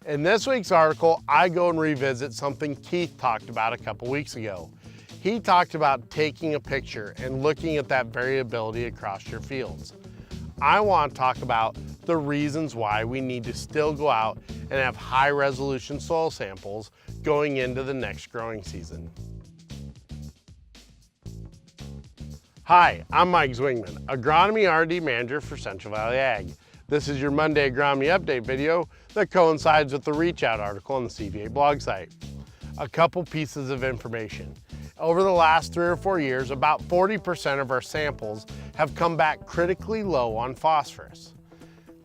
In this week's article, I go and revisit something Keith talked about a couple weeks ago. He talked about taking a picture and looking at that variability across your fields. I want to talk about the reasons why we need to still go out and have high resolution soil samples going into the next growing season. Hi, I'm Mike Zwingman, Agronomy R&D Manager for Central Valley Ag. This is your Monday Agronomy Update video that coincides with the ReachOut article on the CVA blog site. A couple pieces of information. Over the last 3 or 4 years, about 40% of our samples have come back critically low on phosphorus.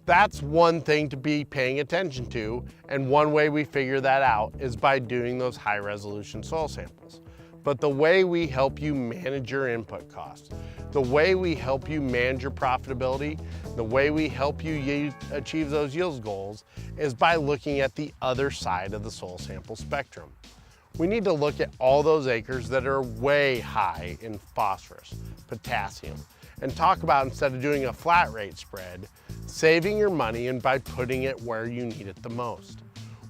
That's one thing to be paying attention to, and one way we figure that out is by doing those high resolution soil samples. But the way we help you manage your input costs, the way we help you manage your profitability, the way we help you achieve those yield goals is by looking at the other side of the soil sample spectrum. We need to look at all those acres that are way high in phosphorus, potassium, and talk about, instead of doing a flat rate spread, saving your money and by putting it where you need it the most.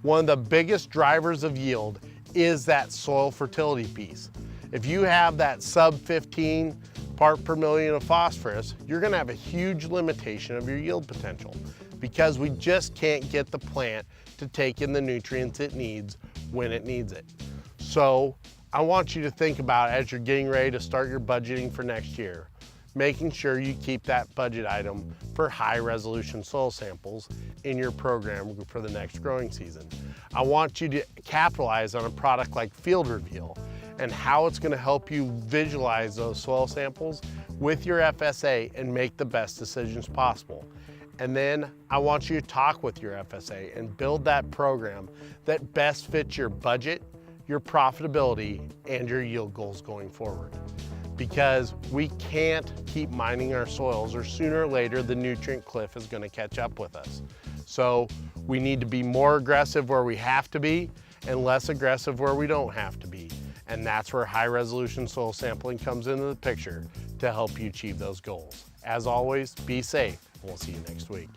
One of the biggest drivers of yield is that soil fertility piece. If you have that sub 15 part per million of phosphorus, you're gonna have a huge limitation of your yield potential because we just can't get the plant to take in the nutrients it needs when it needs it. So I want you to think about, as you're getting ready to start your budgeting for next year, making sure you keep that budget item for high resolution soil samples in your program for the next growing season. I want you to capitalize on a product like Field Reveal and how it's going to help you visualize those soil samples with your FSA and make the best decisions possible. And then I want you to talk with your FSA and build that program that best fits your budget, your profitability, and your yield goals going forward. Because we can't keep mining our soils, or sooner or later the nutrient cliff is going to catch up with us. So we need to be more aggressive where we have to be and less aggressive where we don't have to be. And that's where high resolution soil sampling comes into the picture to help you achieve those goals. As always, be safe. We'll see you next week.